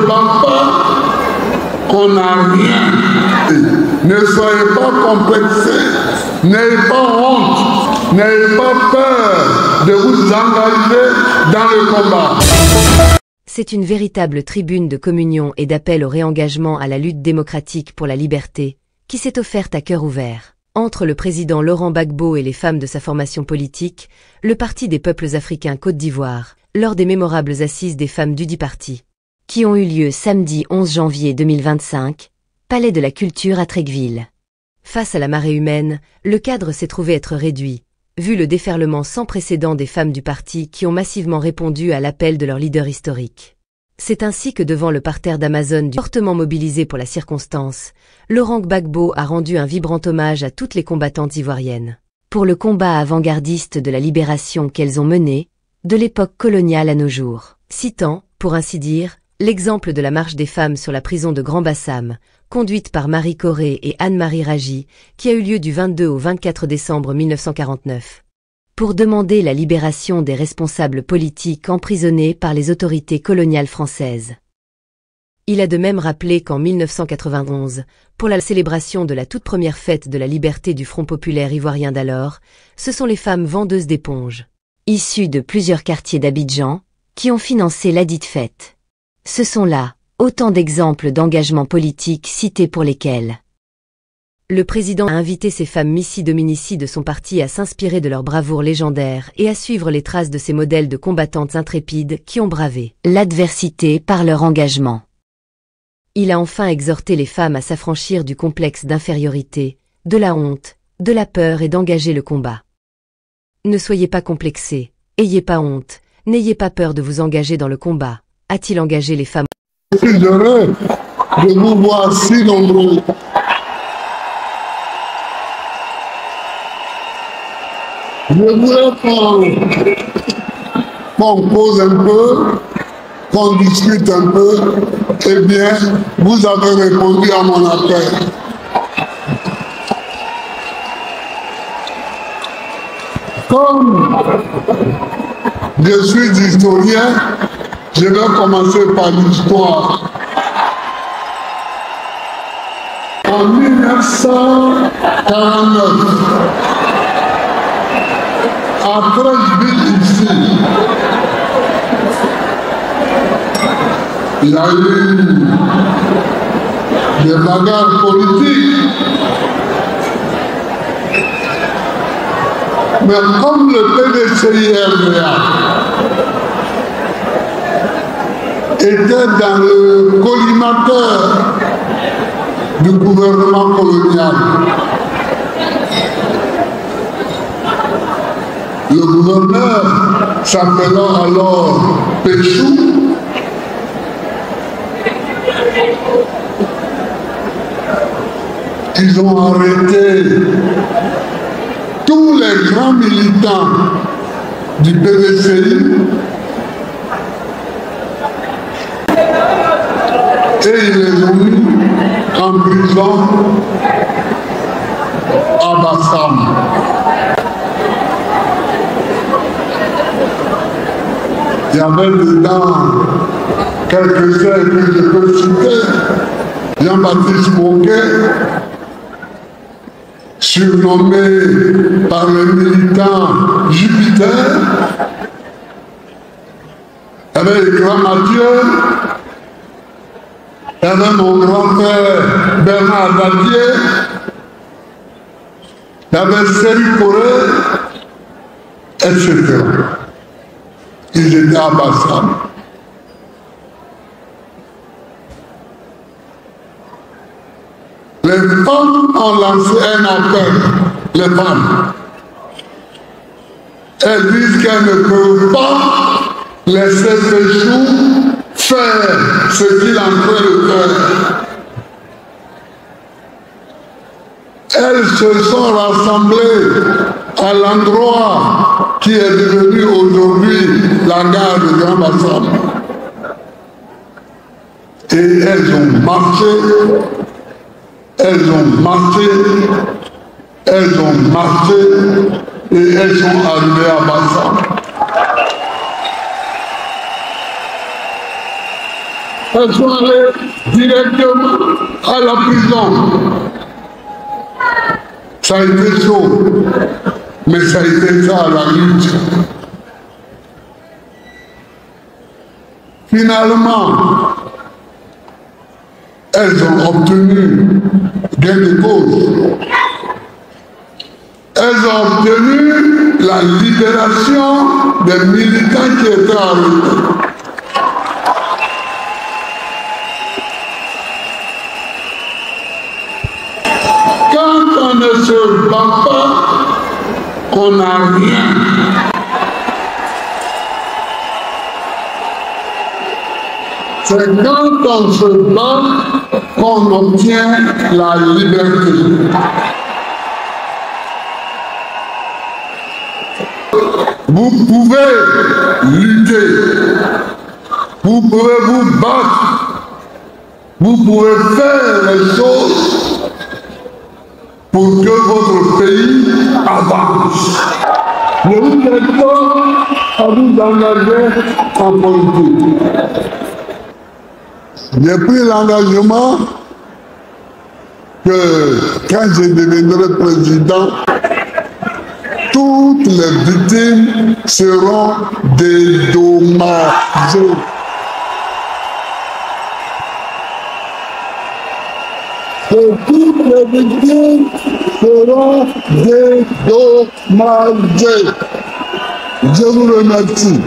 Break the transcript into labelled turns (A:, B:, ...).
A: pense pas qu'on n'a rien. Ne soyez pas complexés, n'ayez pas honte, n'ayez pas peur de vous engager dans le combat.
B: C'est une véritable tribune de communion et d'appel au réengagement à la lutte démocratique pour la liberté, qui s'est offerte à cœur ouvert. Entre le président Laurent Gbagbo et les femmes de sa formation politique, le Parti des peuples africains Côte d'Ivoire, lors des mémorables assises des femmes dudit parti, qui ont eu lieu samedi 11 janvier 2025, Palais de la Culture à Treichville. Face à la marée humaine, le cadre s'est trouvé être réduit, vu le déferlement sans précédent des femmes du parti qui ont massivement répondu à l'appel de leur leader historique. C'est ainsi que devant le parterre d'Amazon fortement mobilisé pour la circonstance, Laurent Gbagbo a rendu un vibrant hommage à toutes les combattantes ivoiriennes. Pour le combat avant-gardiste de la libération qu'elles ont mené, de l'époque coloniale à nos jours. Citant, pour ainsi dire, l'exemple de la marche des femmes sur la prison de Grand Bassam, conduite par Marie Corée et Anne-Marie Ragy, qui a eu lieu du 22 au 24 décembre 1949. Pour demander la libération des responsables politiques emprisonnés par les autorités coloniales françaises. Il a de même rappelé qu'en 1991, pour la célébration de la toute première fête de la liberté du Front populaire ivoirien d'alors, ce sont les femmes vendeuses d'éponges, issues de plusieurs quartiers d'Abidjan, qui ont financé ladite fête. Ce sont là autant d'exemples d'engagement politique cités pour lesquels le président a invité ces femmes Missi Dominici de son parti à s'inspirer de leur bravoure légendaire et à suivre les traces de ces modèles de combattantes intrépides qui ont bravé l'adversité par leur engagement. Il a enfin exhorté les femmes à s'affranchir du complexe d'infériorité, de la honte, de la peur et d'engager le combat. Ne soyez pas complexés, ayez pas honte, n'ayez pas peur de vous engager dans le combat, a-t-il engagé les femmes.
A: Je suis heureux de vous voir si nombreux. Je voudrais qu'on cause un peu, qu'on discute un peu. Eh bien, vous avez répondu à mon appel. Comme je suis historien, je vais commencer par l'histoire. En 1949, après Treichville ici, il y a eu des bagarres politiques. Mais comme le PDCI-RDA était dans le collimateur du gouvernement colonial, le gouverneur, s'appelant alors Péchou, ils ont arrêté tous les grands militants du PDCI et ils les ont mis en prison à Bassam. Il y avait dedans quelques-uns que je peux citer. Jean-Baptiste Moquet, surnommé par les militants Jupiter. Il y avait le grand Mathieu. Il y avait mon grand-père Bernard Dadier. Il y avait Série Corée, etc. Ils étaient à Bassam. Les femmes ont lancé un appel, les femmes. Elles disent qu'elles ne peuvent pas laisser Péchou faire ce qu'il est en train de faire. Elles se sont rassemblées à l'endroit qui est devenu aujourd'hui la gare de Grand Bassam. Et elles ont marché, elles ont marché, elles ont marché et elles sont arrivées à Bassam. elles sont allées directement à la prison. Ça a été chaud, mais ça a été ça à la lutte. Finalement, elles ont obtenu gain de cause. Elles ont obtenu la libération des militants qui étaient arrêtés. Quand on ne se bat pas, on n'a rien. C'est quand on se bat qu'on obtient la liberté. Vous pouvez lutter, vous pouvez vous battre, vous pouvez faire les choses pour que votre pays avance. Ne vous aidez pas à vous engager en politique. J'ai pris l'engagement que quand je deviendrai président, toutes les victimes seront dédommagées. Et toutes les victimes seront dédommagées. Je vous remercie.